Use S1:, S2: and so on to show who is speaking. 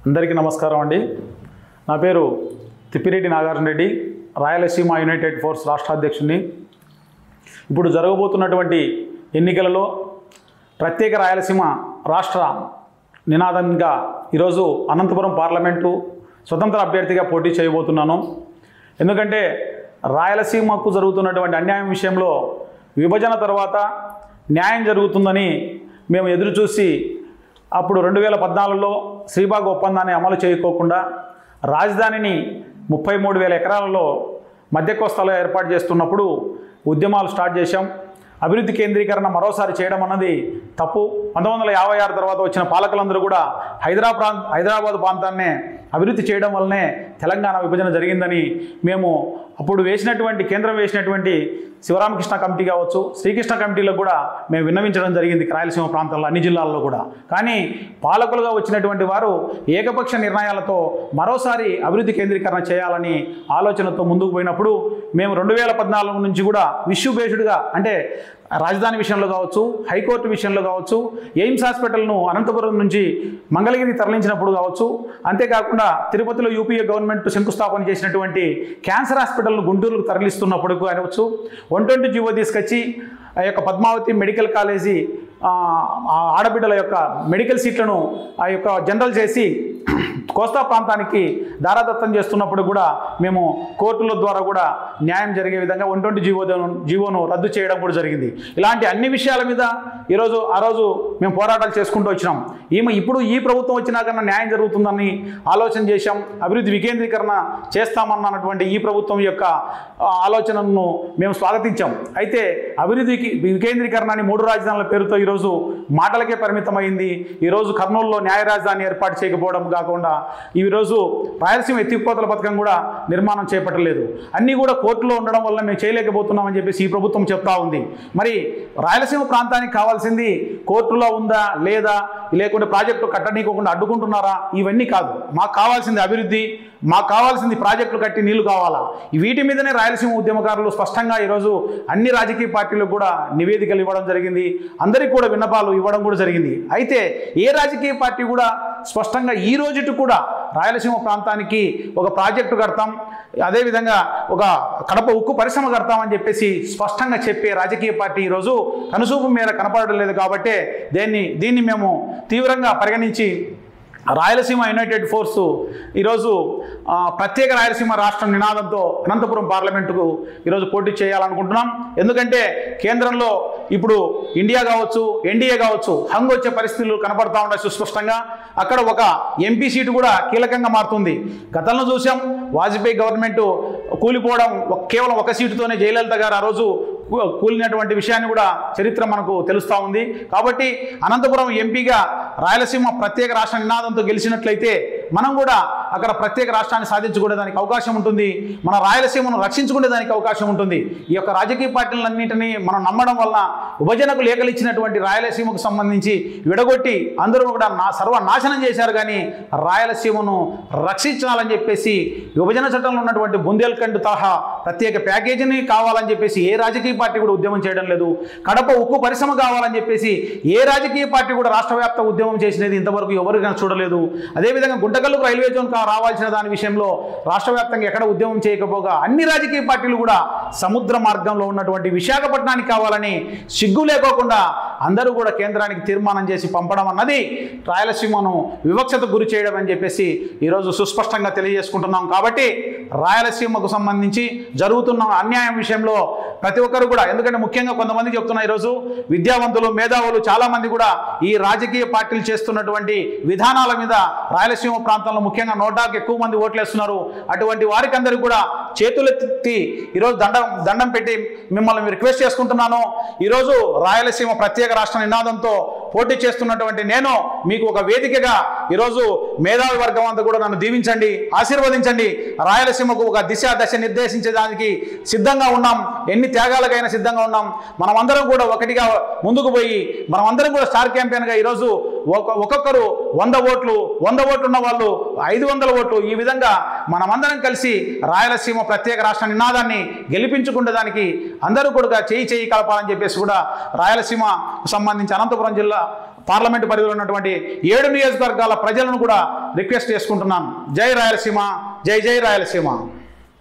S1: అందరికీ నమస్కారం అండి. నా పేరు తిప్పిరెడ్డి నాగార్జున రెడ్డి, రాయలసీమ యునైటెడ్ ఫోర్స్ రాష్ట్ర అధ్యక్షుడిని. ఇప్పుడు జరగబోతున్నటువంటి ఎన్నికలలో ప్రత్యేక రాయలసీమ రాష్ట్ర నినాదంగా ఈరోజు అనంతపురం పార్లమెంటు స్వతంత్ర అభ్యర్థిగా పోటీ చేయబోతున్నాను. ఎందుకంటే రాయలసీమకు జరుగుతున్నటువంటి అన్యాయం విషయంలో విభజన తర్వాత న్యాయం జరుగుతుందని మేము ఎదురుచూసి అప్పుడు 2014లో శ్రీబాగ్ ఒప్పందాన్ని అమలు చేయకోకుండా రాజధానిని 33,000 ఎకరాలలో మధ్య కోస్తాలో ఏర్పాటు చేస్తున్నప్పుడు ఉద్యమాలు స్టార్ట్ చేశాం. అభివృద్ధి కేంద్రీకరణ మరోసారి చేయడం అన్నది తప్పు. 1956 తర్వాత వచ్చిన పాలకులందరూ కూడా హైదరాబాద్ ప్రాంతాన్నే అభివృద్ధి చేయడం వల్లనే తెలంగాణ విభజన జరిగిందని మేము అప్పుడు కేంద్రం వేసినటువంటి శివరామకృష్ణ కమిటీ కావచ్చు, శ్రీకృష్ణ కమిటీలో కూడా మేము విన్నవించడం జరిగింది రాయలసీమ ప్రాంతంలో అన్ని జిల్లాల్లో కూడా. కానీ పాలకులుగా వచ్చినటువంటి వారు ఏకపక్ష నిర్ణయాలతో మరోసారి అభివృద్ధి కేంద్రీకరణ చేయాలని ఆలోచనతో ముందుకు పోయినప్పుడు మేము 2014 నుంచి కూడా ఇష్యూ బేస్డ్గా అంటే రాజధాని విషయంలో కావచ్చు, హైకోర్టు విషయంలో కావచ్చు, ఎయిమ్స్ హాస్పిటల్ను అనంతపురం నుంచి మంగళగిరి తరలించినప్పుడు కావచ్చు, అంతేకాకుండా తిరుపతిలో యూపీఏ గవర్నమెంట్ శంకుస్థాపన చేసినటువంటి క్యాన్సర్ హాస్పిటల్ను గుంటూరుకు తరలిస్తున్నప్పుడు కావచ్చు, 120 జీవో తీసుకొచ్చి ఆ యొక్క పద్మావతి మెడికల్ కాలేజీ ఆడబిడ్డల యొక్క మెడికల్ సీట్లను ఆ యొక్క జనరల్ చేసి కోస్తా ప్రాంతానికి దారాదత్తం చేస్తున్నప్పుడు కూడా మేము కోర్టుల ద్వారా కూడా న్యాయం జరిగే విధంగా 120 జీవోను రద్దు చేయడం కూడా జరిగింది. ఇలాంటి అన్ని విషయాల మీద ఆ రోజు మేము పోరాటాలు చేసుకుంటూ వచ్చినాం. ఇప్పుడు ఈ ప్రభుత్వం వచ్చినాకన్నా న్యాయం జరుగుతుందని ఆలోచన చేశాం. అభివృద్ధి వికేంద్రీకరణ చేస్తామన్నటువంటి ఈ ప్రభుత్వం యొక్క ఆలోచనను మేము స్వాగతించాం. అయితే అభివృద్ధికి వికేంద్రీకరణని 3 రాజధానుల పేరుతో ఈరోజు మాటలకే పరిమితమైంది. ఈరోజు కర్నూలులో న్యాయ రాజధాని ఏర్పాటు చేయకపోవడం కాకుండా ఈరోజు రాయలసీమ ఎత్తిపోతల పథకం కూడా నిర్మాణం చేపట్టలేదు. అన్నీ కూడా కోర్టులో ఉండడం వల్ల మేము చేయలేకపోతున్నామని చెప్పేసి ఈ ప్రభుత్వం చెప్తా ఉంది. మరి రాయలసీమ ప్రాంతానికి కావాల్సింది కోర్టులో ఉందా లేదా, లేకుంటే ప్రాజెక్టు కట్టనీయకుండా అడ్డుకుంటున్నారా? ఇవన్నీ కాదు. మాకు కావాల్సింది అభివృద్ధి, మాకు కావాల్సింది ప్రాజెక్టులు కట్టి నీళ్లు కావాలా. వీటి మీదనే రాయలసీమ ఉద్యమకారులు స్పష్టంగా ఈరోజు అన్ని రాజకీయ పార్టీలకు కూడా నివేదికలు ఇవ్వడం జరిగింది, అందరికీ కూడా విన్నపాలు ఇవ్వడం కూడా జరిగింది. అయితే ఏ రాజకీయ పార్టీ కూడా స్పష్టంగా ఈ రోజుటి కూడా రాయలసీమ ప్రాంతానికి ఒక ప్రాజెక్టు కడతాం, అదేవిధంగా ఒక కడప ఉక్కు పరిశ్రమ కడతామని చెప్పేసి స్పష్టంగా చెప్పే రాజకీయ పార్టీ ఈరోజు కనుసూపు మేర కనపడడం లేదు. కాబట్టి దీన్ని మేము తీవ్రంగా పరిగణించి రాయలసీమ యునైటెడ్ ఫోర్సు ఈరోజు ప్రత్యేక రాయలసీమ రాష్ట్రం నినాదంతో అనంతపురం పార్లమెంటుకు ఈరోజు పోటీ చేయాలనుకుంటున్నాం. ఎందుకంటే కేంద్రంలో ఇప్పుడు ఇండియా కావచ్చు, ఎన్డీఏ కావచ్చు, హంగ్ వచ్చే పరిస్థితులు కనపడతా ఉన్నాయి సుస్పష్టంగా. అక్కడ ఒక ఎంపీ సీటు కూడా కీలకంగా మారుతుంది. గతంలో చూసాం, వాజ్పేయి గవర్నమెంట్ కూలిపోవడం కేవలం ఒక సీటుతోనే జయలలిత గారు ఆ రోజు కూలినటువంటి విషయాన్ని కూడా చరిత్ర మనకు తెలుస్తూ ఉంది. కాబట్టి అనంతపురం ఎంపీగా రాయలసీమ ప్రత్యేక రాష్ట్ర నినాదంతో గెలిచినట్లయితే మనం కూడా అక్కడ ప్రత్యేక రాష్ట్రాన్ని సాధించుకునేదానికి అవకాశం ఉంటుంది, మన రాయలసీమను రక్షించుకునేదానికి అవకాశం ఉంటుంది. ఈ యొక్క రాజకీయ పార్టీలన్నింటినీ మనం నమ్మడం వల్ల విభజనకు లేఖలిచ్చినటువంటి రాయలసీమకు సంబంధించి విడగొట్టి అందరూ కూడా సర్వనాశనం చేశారు. కానీ రాయలసీమను రక్షించాలని చెప్పేసి విభజన చట్టంలో ఉన్నటువంటి బుందేల్ఖండ్ తరహా ప్రత్యేక ప్యాకేజీని కావాలని చెప్పేసి ఏ రాజకీయ పార్టీ కూడా ఉద్యమం చేయడం లేదు. కడప ఉక్కు పరిశ్రమ కావాలని చెప్పేసి ఏ రాజకీయ పార్టీ కూడా రాష్ట్ర వ్యాప్త ఉద్యమం చేసినది ఇంతవరకు ఎవరికైనా చూడలేదు. అదేవిధంగా గుంటకల్లుకు రైల్వే జోన్ రావాల్సిన దాని విషయంలో రాష్ట్ర వ్యాప్తంగా ఎక్కడ ఉద్యమం చేయకపోగా అన్ని రాజకీయ పార్టీలు కూడా సముద్ర మార్గంలో ఉన్నటువంటి విశాఖపట్నానికి కావాలని సిగ్గు లేకోకుండా అందరూ కూడా కేంద్రానికి తీర్మానం చేసి పంపడం అన్నది రాయలసీమను వివక్షతకు గురి చేయడం అని చెప్పేసి ఈరోజు సుస్పష్టంగా తెలియజేసుకుంటున్నాం. కాబట్టి రాయలసీమకు సంబంధించి జరుగుతున్న అన్యాయం విషయంలో ప్రతి ఒక్కరు కూడా, ఎందుకంటే ముఖ్యంగా కొంతమంది చెప్తున్నా ఈరోజు విద్యావంతులు, మేధావులు చాలామంది కూడా ఈ రాజకీయ పార్టీలు చేస్తున్నటువంటి విధానాల మీద రాయలసీమ ప్రాంతంలో ముఖ్యంగా 100కు ఎక్కువ మంది ఓట్లేస్తున్నారు. అటువంటి వారికి అందరికీ కూడా చేతులెత్తి ఈరోజు దండం పెట్టి మిమ్మల్ని రిక్వెస్ట్ చేసుకుంటున్నాను. ఈరోజు రాయలసీమ ప్రత్యేక రాష్ట్ర నినాదంతో పోటీ చేస్తున్నటువంటి నేను మీకు ఒక వేదికగా ఈరోజు మేధావి వర్గం అంతా కూడా నన్ను దీవించండి, ఆశీర్వదించండి. రాయలసీమకు ఒక దశ నిర్దేశించడానికి సిద్ధంగా ఉన్నాం, ఎన్ని త్యాగాలకైనా సిద్ధంగా ఉన్నాం. మనమందరం కూడా ఒకటిగా ముందుకు పోయి మనమందరం కూడా స్టార్ క్యాంపెయిన్గా ఈరోజు ఒక్కొక్కరు 100 ఓట్లు ఉన్న వాళ్ళు 500 ఓట్లు, ఈ విధంగా మనమందరం కలిసి రాయలసీమ ప్రత్యేక రాష్ట్ర నినాదాన్ని గెలిపించుకునే దానికి అందరూ కూడా చేయి కలపాలని చెప్పేసి కూడా రాయలసీమ సంబంధించి అనంతపురం జిల్లా పార్లమెంటు పరిధిలో ఉన్నటువంటి 7 నియోజకవర్గాల ప్రజలను కూడా రిక్వెస్ట్ చేసుకుంటున్నాను. జై రాయలసీమ, జై జై రాయలసీమ.